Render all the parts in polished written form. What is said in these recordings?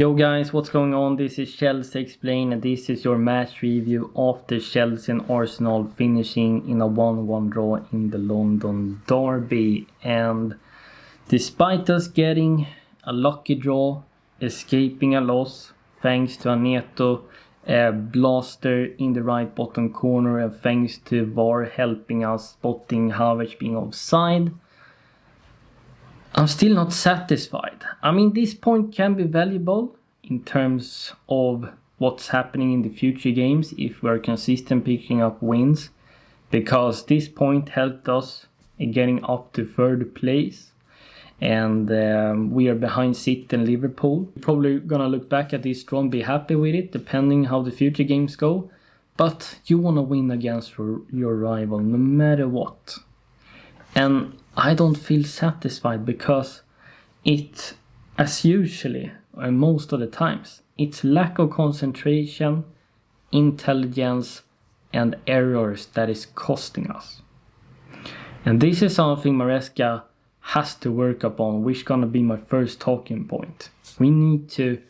Yo guys, what's going on? This is Chelsea Explained and this is your match review after Chelsea and Arsenal finishing in a 1-1 draw in the London Derby. And despite us getting a lucky draw, escaping a loss thanks to a Neto blaster in the right bottom corner and thanks to VAR helping us spotting Havertz being offside, I'm still not satisfied. I mean, this point can be valuable in terms of what's happening in the future games if we're consistent picking up wins, because this point helped us in getting up to third place, and we are behind City and Liverpool. We're probably gonna look back at this draw and be happy with it depending how the future games go, but you want to win against your rival no matter what. And I don't feel satisfied because it, as usually, or most of the times, it's lack of concentration, intelligence, and errors that is costing us. And this is something Maresca has to work upon, which is gonna be my first talking point. We need to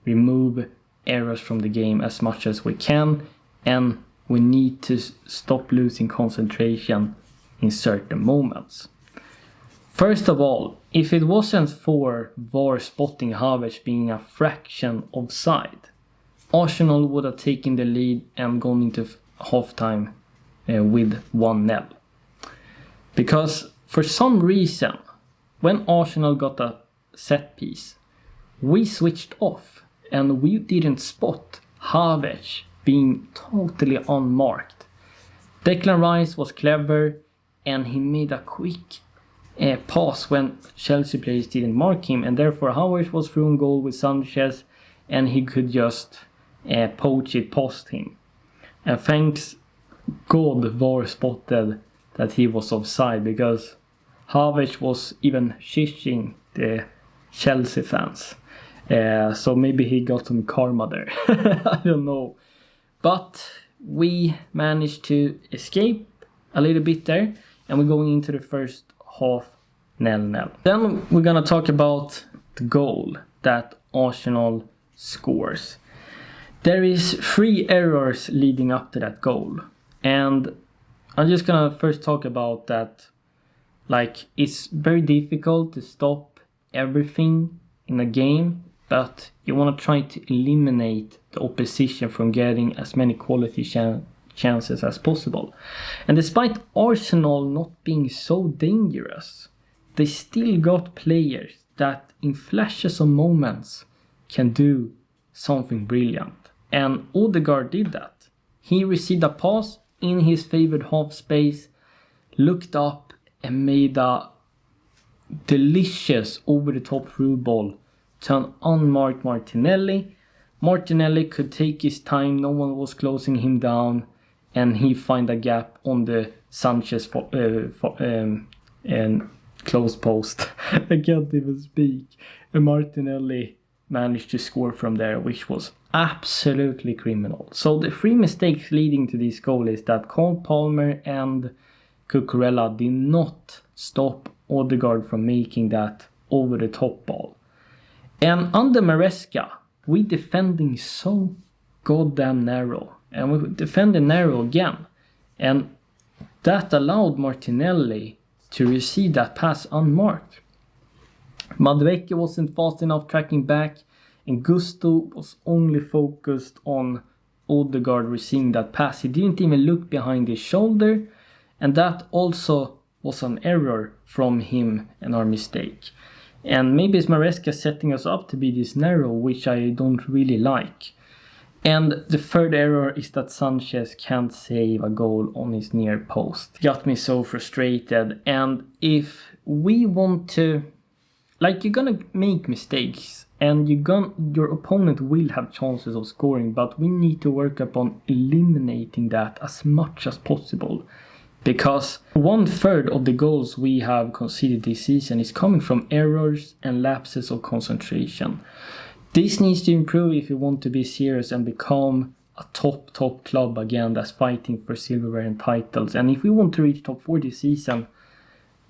remove errors from the game as much as we can, and we need to stop losing concentration in certain moments. First of all, if it wasn't for VAR spotting Havertz being a fraction offside, Arsenal would have taken the lead and gone into halftime with 1-0. Because for some reason, when Arsenal got a set piece, we switched off and we didn't spot Havertz being totally unmarked. Declan Rice was clever and he made a quick pass when Chelsea players didn't mark him, and therefore Havertz was through on goal with Sanchez and he could just poach it past him. And thanks God VAR spotted that he was offside, because Havertz was even shishing the Chelsea fans. So maybe he got some karma there. I don't know. But we managed to escape a little bit there, and we're going into the first half 0-0. Then we're gonna talk about the goal that Arsenal scores. There is 3 errors leading up to that goal, and I'm just gonna first talk about that. Like, it's very difficult to stop everything in a game, but you want to try to eliminate the opposition from getting as many quality chances as possible. And despite Arsenal not being so dangerous, they still got players that in flashes of moments can do something brilliant. And Odegaard did that. He received a pass in his favored half space, looked up and made a delicious over the top through ball to an unmarked Martinelli. Martinelli could take his time, no one was closing him down, and he find a gap on the Sanchez and close post. I can't even speak. And Martinelli managed to score from there, which was absolutely criminal. So the 3 mistakes leading to this goal is that Cole Palmer and Cucurella did not stop Odegaard from making that over the top ball. And under Maresca, we defending so goddamn narrow. And we defended narrow again. And that allowed Martinelli to receive that pass unmarked. Madueke wasn't fast enough tracking back, and Gusto was only focused on Odegaard receiving that pass. He didn't even look behind his shoulder, and that also was an error from him and our mistake. And maybe it's Maresca setting us up to be this narrow, which I don't really like. And the third error is that Sanchez can't save a goal on his near post. It got me so frustrated. And if we want to, like, you're gonna make mistakes and your opponent will have chances of scoring, but we need to work upon eliminating that as much as possible. Because 1/3 of the goals we have conceded this season is coming from errors and lapses of concentration. This needs to improve if you want to be serious and become a top club again that's fighting for silverware and titles. And if we want to reach top 4 this season,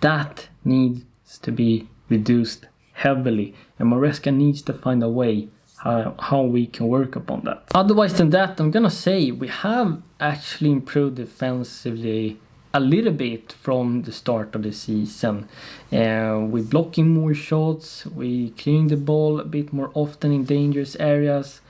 that needs to be reduced heavily. And Maresca needs to find a way how we can work upon that. Otherwise than that, I'm gonna say we have actually improved defensively a little bit from the start of the season. We're blocking more shots, we clearing the ball a bit more often in dangerous areas,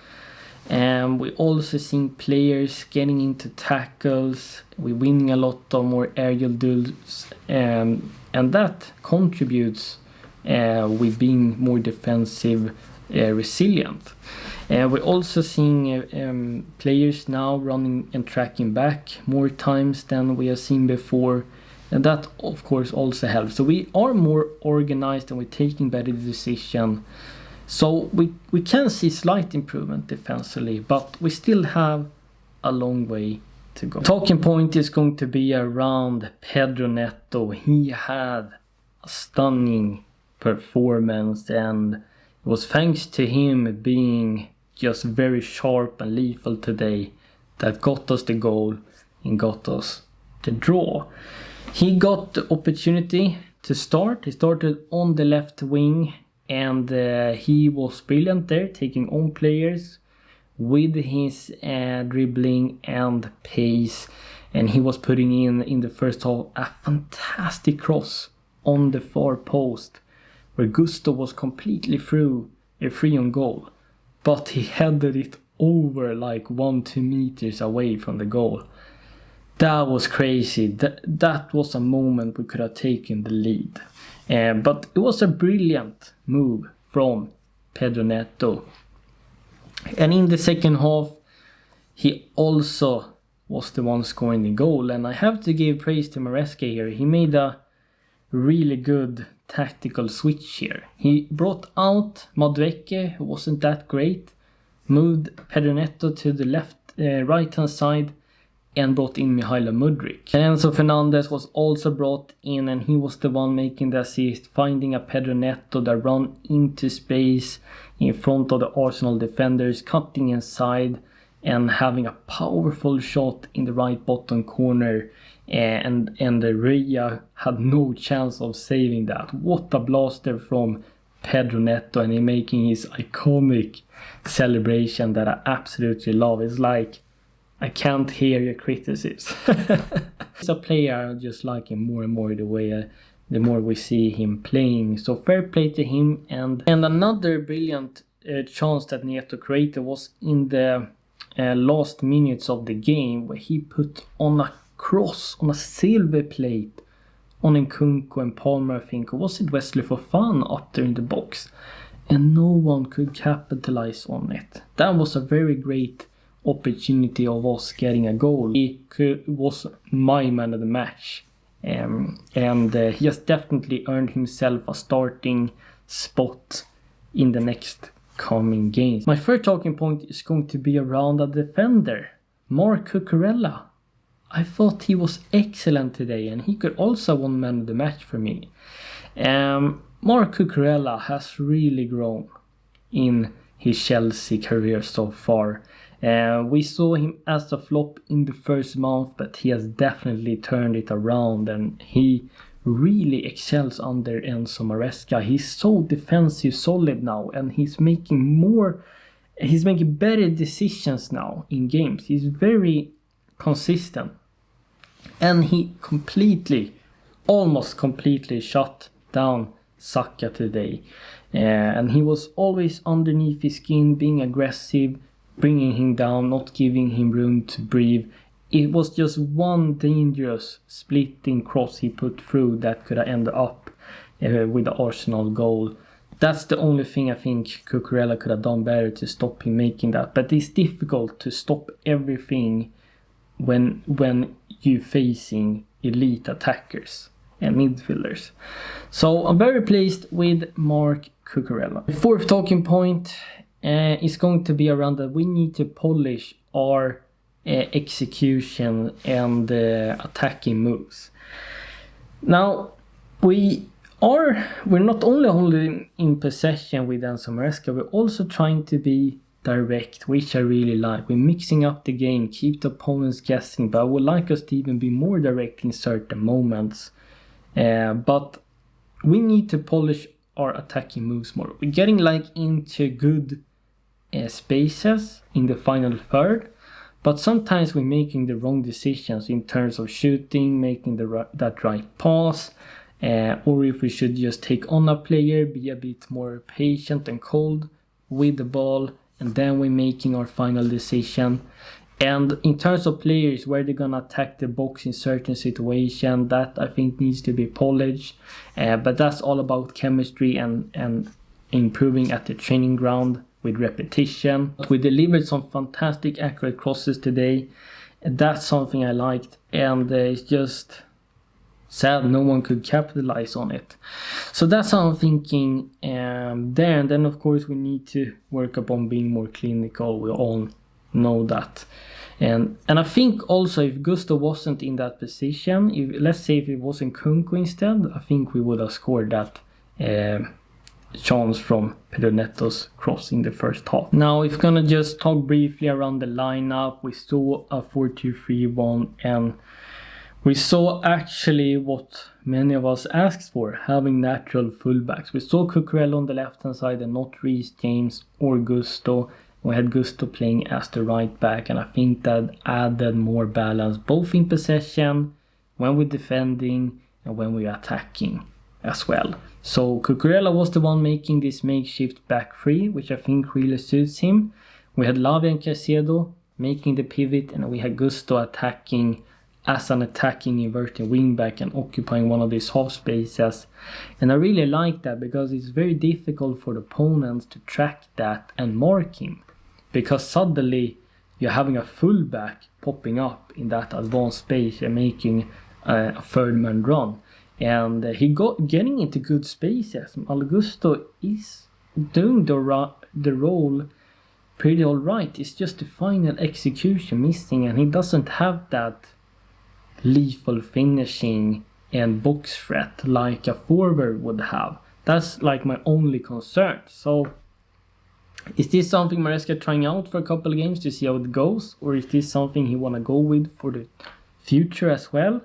and we also seeing players getting into tackles. We're winning a lot of more aerial duels, and that contributes with being more defensive resilient. We're also seeing players now running and tracking back more times than we have seen before, and that of course also helps. So we are more organized and we're taking better decisions. So we can see slight improvement defensively, but we still have a long way to go. Talking point is going to be around Pedro Neto. He had a stunning performance, and it was thanks to him being just very sharp and lethal today that got us the goal and got us the draw. He got the opportunity to start. He started on the left wing, and he was brilliant there, taking on players with his dribbling and pace. And he was putting in the first half a fantastic cross on the far post, where Gusto was completely free on goal, but he headed it over like 1-2 meters away from the goal. That was crazy. That was a moment we could have taken the lead. But it was a brilliant move from Pedro Neto. And in the second half, he also was the one scoring the goal. And I have to give praise to Maresca here. He made a really good tactical switch here. He brought out Madueke, who wasn't that great, moved Pedro Neto to the right hand side, and brought in Mihailo Mudryk. And Enzo Fernandez was also brought in, and he was the one making the assist, finding a Pedro Neto that ran into space in front of the Arsenal defenders, cutting inside and having a powerful shot in the right bottom corner. And the Raya had no chance of saving that. What a blaster from Pedro Neto, and he making his iconic celebration that I absolutely love. It's like, I can't hear your criticism. As a player, I just like him more and more the more we see him playing. So fair play to him. And another brilliant chance that Neto created was in the last minutes of the game, where he put on a cross on a silver plate on Nkunku and Palmer, I think, or was it Wesley Fofana up there in the box, and no one could capitalize on it. That was a very great opportunity of us getting a goal. He was my man of the match, and he has definitely earned himself a starting spot in the next coming games. My third talking point is going to be around a defender, Marc Cucurella. I thought he was excellent today, and he could also win man of the match for me. Marc Cucurella has really grown in his Chelsea career so far. We saw him as a flop in the first month, but he has definitely turned it around, and he really excels under Enzo Maresca. He's so defensive solid now, and he's making better decisions now in games. He's very consistent, and he almost completely shut down Saka today, and he was always underneath his skin, being aggressive, bringing him down, not giving him room to breathe. It was just one dangerous splitting cross he put through that could have ended up with the Arsenal goal. That's the only thing I think Cucurella could have done better to stop him making that. But it's difficult to stop everything when you're facing elite attackers and midfielders. So I'm very pleased with Marc Cucurella. The fourth talking point is going to be around that we need to polish our execution and attacking moves. Now we're not only holding in possession with Enzo Maresca, we're also trying to be direct, which I really like. We're mixing up the game, keep the opponents guessing, but I would like us to even be more direct in certain moments. But we need to polish our attacking moves more. We're getting into good spaces in the final third, but sometimes we're making the wrong decisions in terms of shooting, making that right pass, or if we should just take on a player, be a bit more patient and cold with the ball, and then we're making our final decision. And in terms of players, where they're gonna attack the box in certain situation, that I think needs to be polished. But that's all about chemistry and improving at the training ground with repetition. We delivered some fantastic accurate crosses today. That's something I liked, and it's just sad no one could capitalize on it. So that's how I'm thinking there. And then of course we need to work upon being more clinical. We all know that. And I think also if Gusto wasn't in that position, let's say if it wasn't Kunko instead, I think we would have scored that chance from Neto's cross in the first half. Now if we're gonna just talk briefly around the lineup, we saw a 4-2-3-1, and we saw actually what many of us asked for, having natural fullbacks. We saw Cucurella on the left hand side and not Reece James or Gusto. We had Gusto playing as the right back, and I think that added more balance both in possession, when we're defending, and when we're attacking as well. So Cucurella was the one making this makeshift back three, which I think really suits him. We had Lavia and Caicedo making the pivot, and we had Gusto attacking as an attacking inverted wingback and occupying one of these half spaces. And I really like that, because it's very difficult for the opponents to track that and mark him, because suddenly you're having a fullback popping up in that advanced space and making a third man run. And he got getting into good spaces. Gusto is doing the role pretty alright. It's just the final execution missing, and he doesn't have that lethal finishing and box threat like a forward would have. That's like my only concern. So is this something Maresca trying out for a couple of games to see how it goes, or is this something he want to go with for the future as well?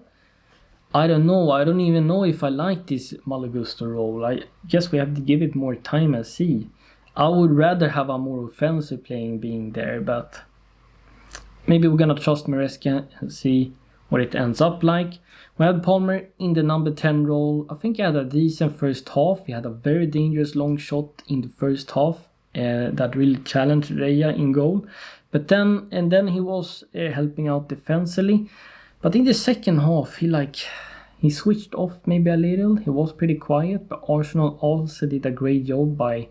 I don't know. I don't even know if I like this Malagusto role. I guess we have to give it more time and see. I would rather have a more offensive playing being there, but maybe we're gonna trust Maresca and see what it ends up like. We had Palmer in the number 10 role. I think he had a decent first half. He had a very dangerous long shot in the first half that really challenged Reya in goal. But then he was helping out defensively. But in the second half, he switched off maybe a little. He was pretty quiet, but Arsenal also did a great job by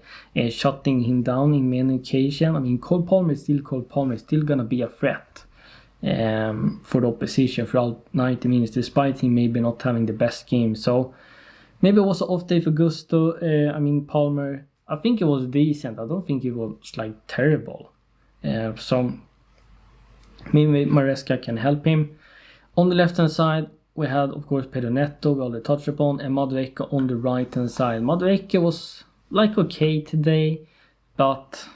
shutting him down in many occasions. I mean, Cole Palmer is still Cole Palmer, is still gonna be a threat for the opposition throughout 90 minutes, despite him maybe not having the best game. So maybe it was an off day for Gusto. Palmer, I think it was decent. I don't think it was like terrible. So maybe Maresca can help him. On the left hand side, we had of course Neto, we already touched upon, and Madueke on the right hand side. Madueke was like okay today, but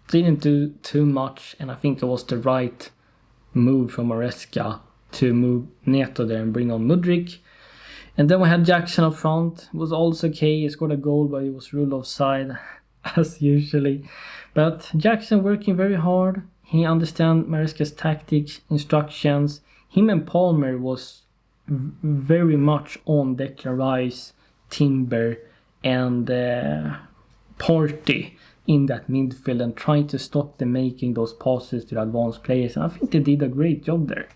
didn't do too much, and I think it was the right move from Maresca to move Neto there and bring on Mudryk. And then we had Jackson up front. It was also okay. He scored a goal, but he was ruled offside as usually. But Jackson working very hard. He understands Maresca's tactics, instructions. Him and Palmer was very much on Declan Rice, Timber, and Partey in that midfield and trying to stop them making those passes to the advanced players. And I think they did a great job there.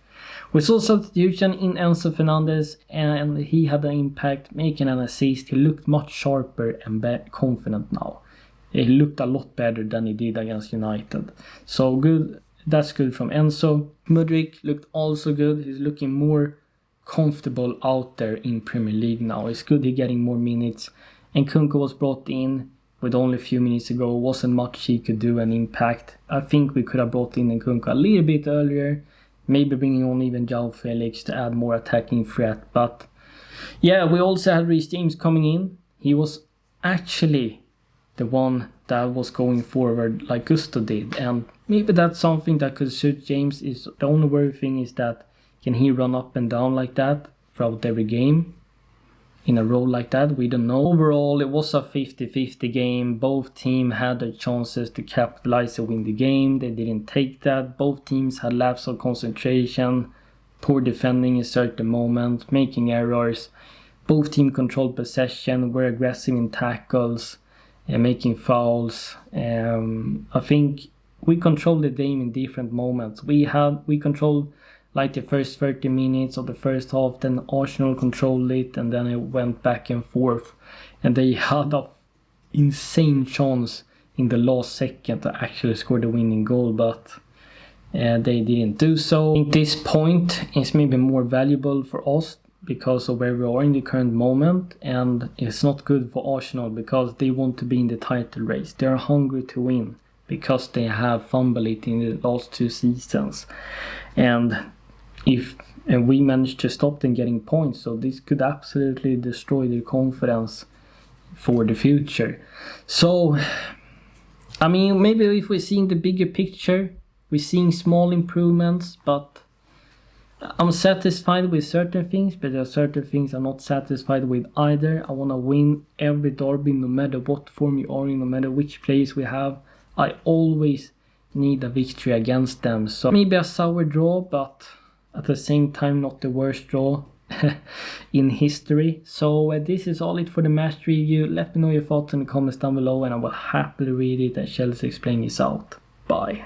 We saw substitution in Enzo Fernandez, and he had an impact, making an assist. He looked much sharper and confident now. He looked a lot better than he did against United. So good. That's good from Enzo. Mudryk looked also good. He's looking more comfortable out there in Premier League now. It's good he's getting more minutes. And Kunko was brought in with only a few minutes ago. Wasn't much he could do an impact. I think we could have brought in Kunko a little bit earlier. Maybe bringing on even João Felix to add more attacking threat. But yeah, we also had Reece James coming in. He was actually the one that was going forward like Gusto did. And maybe that's something that could suit James. Is the only worry thing is that can he run up and down like that throughout every game? in a row like that. We don't know. Overall, it was a 50-50 game. Both teams had their chances to capitalize and win the game. They didn't take that. Both teams had lapse of concentration, poor defending in certain moments, making errors. Both teams controlled possession, were aggressive in tackles, and making fouls. I think we controlled the game in different moments. We controlled like the first 30 minutes of the first half, then Arsenal controlled it, and then it went back and forth. And they had an insane chance in the last second to actually score the winning goal, but they didn't do so. I think this point is maybe more valuable for us because of where we are in the current moment, and it's not good for Arsenal because they want to be in the title race. They are hungry to win because they have fumbled it in the last 2 seasons. And we managed to stop them getting points, so this could absolutely destroy their confidence for the future. So, I mean, maybe if we're seeing the bigger picture, we're seeing small improvements, but I'm satisfied with certain things, but there are certain things I'm not satisfied with either. I want to win every derby, no matter what form you are in, no matter which players we have. I always need a victory against them. So maybe a sour draw, but at the same time not the worst draw in history. So this is all it for the match review. Let me know your thoughts in the comments down below, and I will happily read it. And Chelsea Explained is out. Bye.